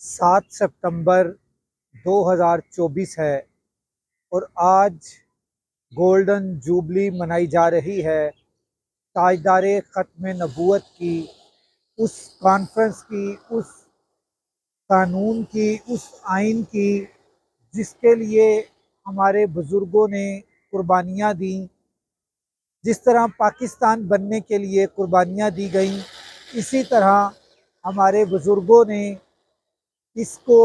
7 सितंबर 2024 है और आज गोल्डन जुबली मनाई जा रही है ताजदार ख़त्म नबूवत की, उस कॉन्फ्रेंस की, उस कानून की, उस आइन की जिसके लिए हमारे बुज़ुर्गों ने कुर्बानियाँ दी। जिस तरह पाकिस्तान बनने के लिए कुर्बानियाँ दी गईं, इसी तरह हमारे बुज़ुर्गों ने इसको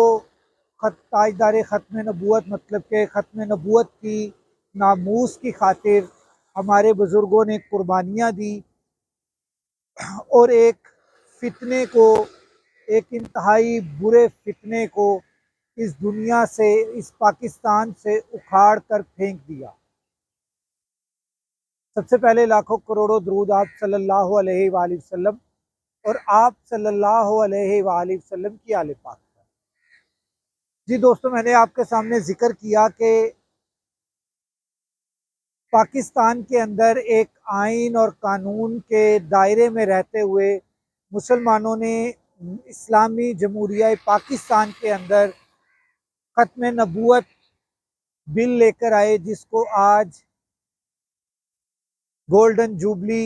ताजदार ख़त्म नबूवत मतलब के ख़त्म नबूवत की नामूस की खातिर हमारे बुज़ुर्गों ने कुर्बानियाँ दी और एक फितने को, एक इंतहाई बुरे फितने को इस दुनिया से, इस पाकिस्तान से उखाड़ कर फेंक दिया। सबसे पहले लाखों करोड़ों दरूद आप सल्लल्लाहु अलैहि वसल्लम और आप सल्लल्लाहु अलैहि वसल्लम की आले पाक। जी दोस्तों, मैंने आपके सामने जिक्र किया कि पाकिस्तान के अंदर एक आइन और कानून के दायरे में रहते हुए मुसलमानों ने इस्लामी जमहूरिया पाकिस्तान के अंदर ख़त्म नबूवत बिल लेकर आए, जिसको आज गोल्डन जुबली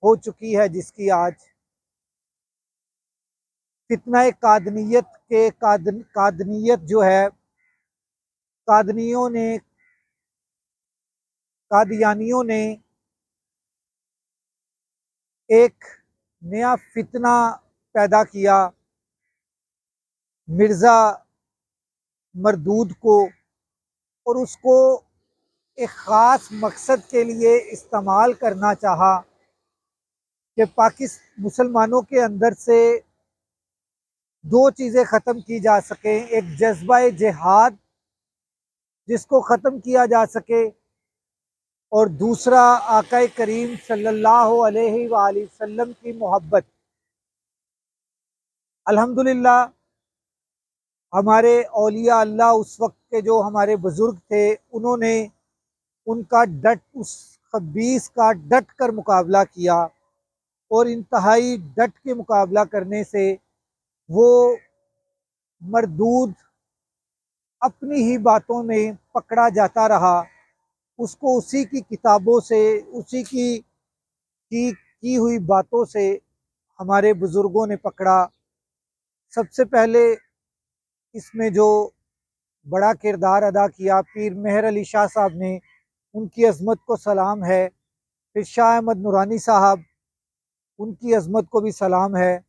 हो चुकी है, जिसकी आज फितना कादनियत के कादनियत जो है, कादनियों ने, कादियानियों ने एक नया फितना पैदा किया मिर्ज़ा मरदूद को, और उसको एक ख़ास मकसद के लिए इस्तेमाल करना चाहा कि पाकिस्तान मुसलमानों के अंदर से दो चीज़ें ख़त्म की जा सकें। एक जज्बा जिहाद जिसको ख़त्म किया जा सके, और दूसरा आका करीम सल्लल्लाहु अलैहि वसल्लम की मोहब्बत। अल्हम्दुलिल्लाह हमारे औलिया अल्लाह उस वक्त के जो हमारे बुज़ुर्ग थे, उन्होंने उनका उस खबीस का डट कर मुकाबला किया, और इंतहाई डट के मुकाबला करने से वो मरदूद अपनी ही बातों में पकड़ा जाता रहा। उसको उसी की किताबों से, उसी की हुई बातों से हमारे बुज़ुर्गों ने पकड़ा। सबसे पहले इसमें जो बड़ा किरदार अदा किया पीर मेहर अली शाह साहब ने, उनकी अज़मत को सलाम है। फिर शाह अहमद नूरानी साहब, उनकी अज़मत को भी सलाम है।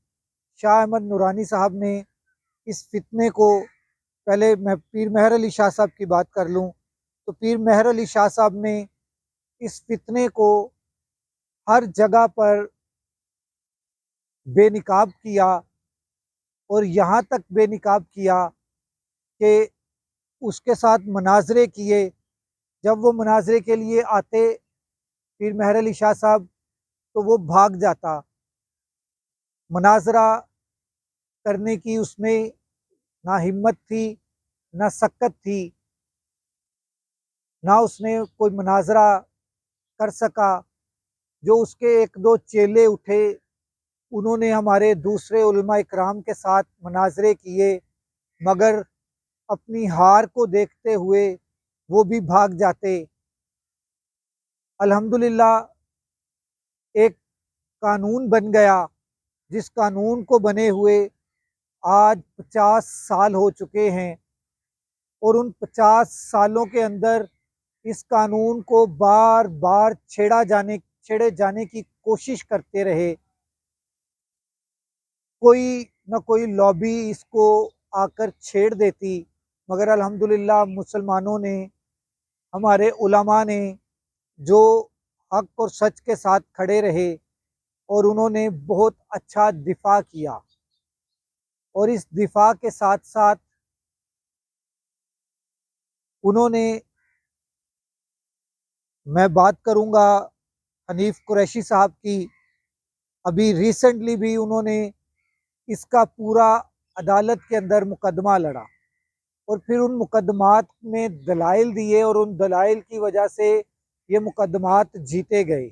शाह अहमद नूरानी साहब ने इस फितने को, पहले मैं पीर मेहर अली शाह साहब की बात कर लूँ तो पीर मेहर अली शाह साहब ने इस फितने को हर जगह पर बेनिकाब किया, और यहाँ तक बेनिकाब किया कि उसके साथ मनाजरे किए। जब वो मनाजरे के लिए आते पीर मेहर अली शाह साहब, तो वो भाग जाता। मनाजरा करने की उसमें ना हिम्मत थी, ना सकत थी, ना उसने कोई मनाजरा कर सका। जो उसके एक दो चेले उठे, उन्होंने हमारे दूसरे उलमा इकराम के साथ मनाजरे किए, मगर अपनी हार को देखते हुए वो भी भाग जाते। अल्हम्दुलिल्लाह एक कानून बन गया, जिस कानून को बने हुए आज 50 साल हो चुके हैं, और उन 50 सालों के अंदर इस कानून को बार बार छेड़े जाने की कोशिश करते रहे। कोई न कोई लॉबी इसको आकर छेड़ देती, मगर अल्हम्दुलिल्लाह मुसलमानों ने, हमारे उलमा ने, जो हक और सच के साथ खड़े रहे, और उन्होंने बहुत अच्छा दिफा किया। और इस दिफा के साथ साथ उन्होंने, मैं बात करूंगा हनीफ कुरैशी साहब की, अभी रिसेंटली भी उन्होंने इसका पूरा अदालत के अंदर मुकदमा लड़ा, और फिर उन मुकदमात में दलाइल दिए, और उन दलाइल की वजह से ये मुकदमात जीते गए।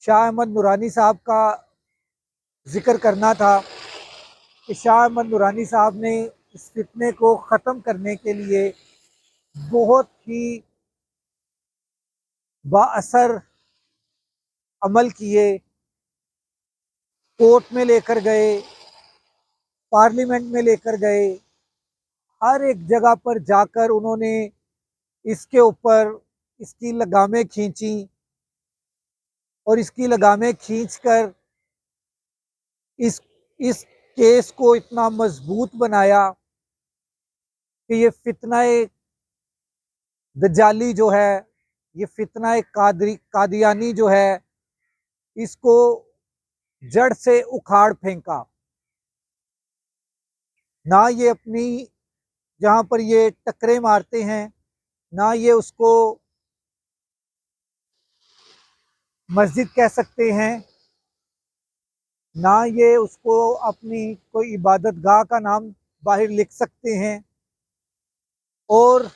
शाह अहमद नूरानी साहब का जिक्र करना था। कि शाह अहमद नूरानी साहब ने इस फितने को ख़त्म करने के लिए बहुत ही बाअसर अमल किए। कोर्ट में लेकर गए, पार्लियामेंट में लेकर गए, हर एक जगह पर जाकर उन्होंने इसके ऊपर इसकी लगामें खींची और इसकी लगामें खींचकर इस इस केस को इतना मजबूत बनाया कि ये फितना दज्जाली जो है, ये फितना कादियानी जो है, इसको जड़ से उखाड़ फेंका। ना ये अपनी जहाँ पर ये टकरे मारते हैं, ना ये उसको मस्जिद कह सकते हैं, ना ये उसको अपनी कोई इबादत गाह का नाम बाहर लिख सकते हैं। और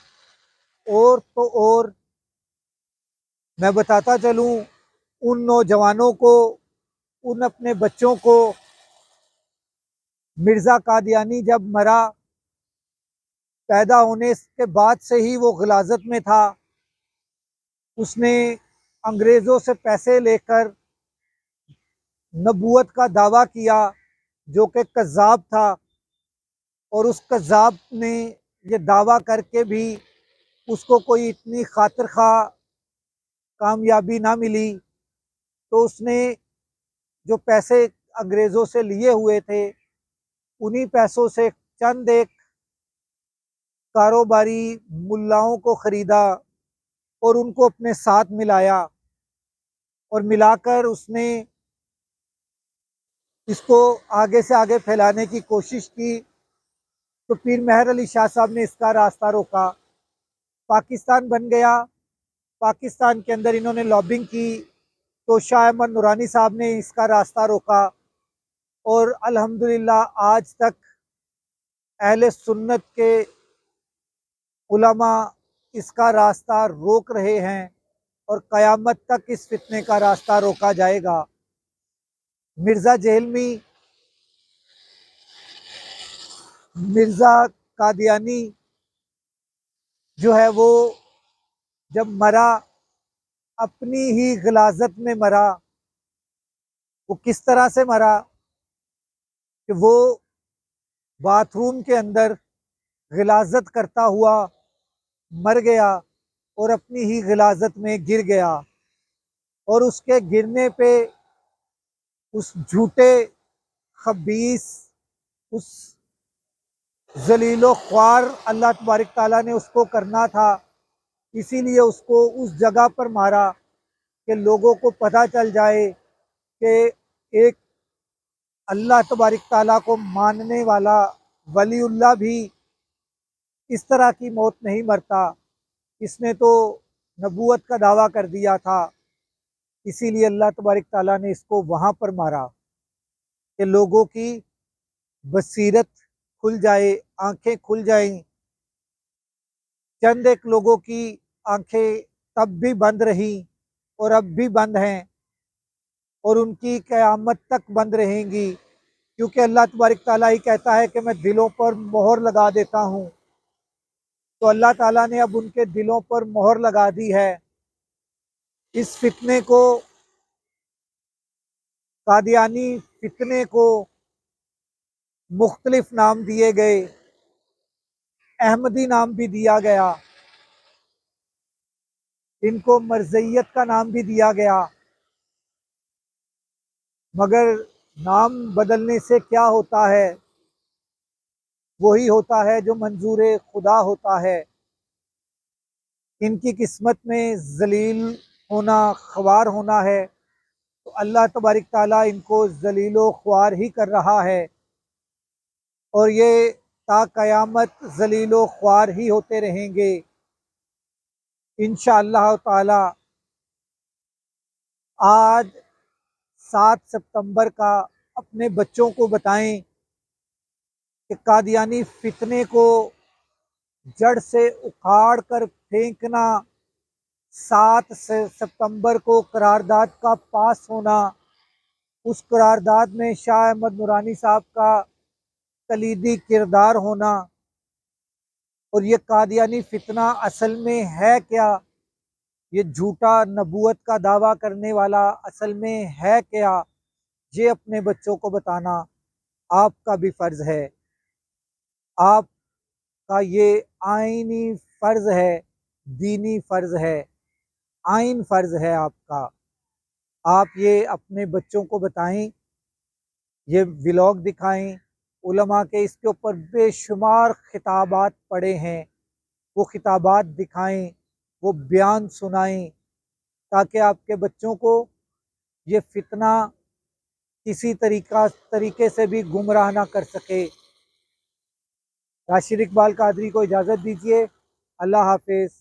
और मैं बताता चलूं उन नौजवानों को, उन अपने बच्चों को, मिर्ज़ा कादियानी जब मरा, पैदा होने के बाद से ही वो ग़िलाज़त में था। उसने अंग्रेज़ों से पैसे लेकर नबूवत का दावा किया, जो कि कज़्ज़ाब था, और उस कज़्ज़ाब ने ये दावा करके भी उसको कोई इतनी खातिर खा कामयाबी ना मिली। तो उसने जो पैसे अंग्रेज़ों से लिए हुए थे, उन्हीं पैसों से चंद एक कारोबारी मुल्लाओं को ख़रीदा और उनको अपने साथ मिलाया, और मिलाकर उसने इसको आगे से आगे फैलाने की कोशिश की। तो पीर मेहर अली शाह साहब ने इसका रास्ता रोका, पाकिस्तान बन गया। पाकिस्तान के अंदर इन्होंने लॉबिंग की, तो शाह अहमद नूरानी साहब ने इसका रास्ता रोका, और अल्हम्दुलिल्लाह आज तक अहले सुन्नत के उलमा इसका रास्ता रोक रहे हैं, और क़यामत तक इस फितने का रास्ता रोका जाएगा। मिर्ज़ा जेहलमी, मिर्ज़ा कादियानी जो है, वो जब मरा, अपनी ही ग़िलाज़त में मरा। वो किस तरह से मरा कि वो बाथरूम के अंदर ग़िलाज़त करता हुआ मर गया, और अपनी ही ग़िलाज़त में गिर गया। और उसके गिरने पे उस झूठे खबीस, उस ज़लीलो ख्वार अल्लाह तबारक ताला ने उसको करना था, इसीलिए उसको उस जगह पर मारा कि लोगों को पता चल जाए कि एक अल्लाह तबारक ताला को मानने वाला वलीउल्लाह भी इस तरह की मौत नहीं मरता। इसने तो नबूवत का दावा कर दिया था, इसीलिए अल्लाह तबारक ताला ने इसको वहाँ पर मारा कि लोगों की बसीरत खुल जाए, आंखें खुल जाएं। चंद एक लोगों की आंखें तब भी बंद रहीं और अब भी बंद हैं, और उनकी क़यामत तक बंद रहेंगी, क्योंकि अल्लाह तबारक ताला ही कहता है कि मैं दिलों पर मोहर लगा देता हूँ। तो अल्लाह ताला ने अब उनके दिलों पर मोहर लगा दी है। इस फितने को, कादियानी फितने को मुख्तलिफ नाम दिए गए, अहमदी नाम भी दिया गया, इनको मरज़इयत का नाम भी दिया गया। मगर नाम बदलने से क्या होता है? वही होता है जो मंजूर खुदा होता है। इनकी किस्मत में जलील होना, ख्वार होना है, तो अल्लाह तबारक ताला इनको जलीलो ख्वार ही कर रहा है, और ये ता क़यामत जलीलो ख्वार ही होते रहेंगे। इंशाअल्लाह ताला आज 7 सितंबर का अपने बच्चों को बताएं कि कादियानी फितने को जड़ से उखाड़ कर फेंकना, 7 सितंबर को करारदाद का पास होना, उस करारदाद में शाह अहमद नूरानी साहब का कलीदी किरदार होना और ये कादियानी फितना असल में है क्या, ये झूठा नबूवत का दावा करने वाला असल में है क्या, ये अपने बच्चों को बताना आपका भी फर्ज है। आपका ये आईनी फर्ज है, दीनी फर्ज है, आइन फर्ज है आपका। आप ये अपने बच्चों को बताएं, ये व्लॉग दिखाएं। उलमा के इसके ऊपर बेशुमार खिताबात पढ़े हैं, वो खिताबात दिखाएं, वो बयान सुनाएं, ताकि आपके बच्चों को ये फितना किसी तरीके से भी गुमराह ना कर सके। राशिद इकबाल कादरी को इजाज़त दीजिए। अल्लाह हाफिज़।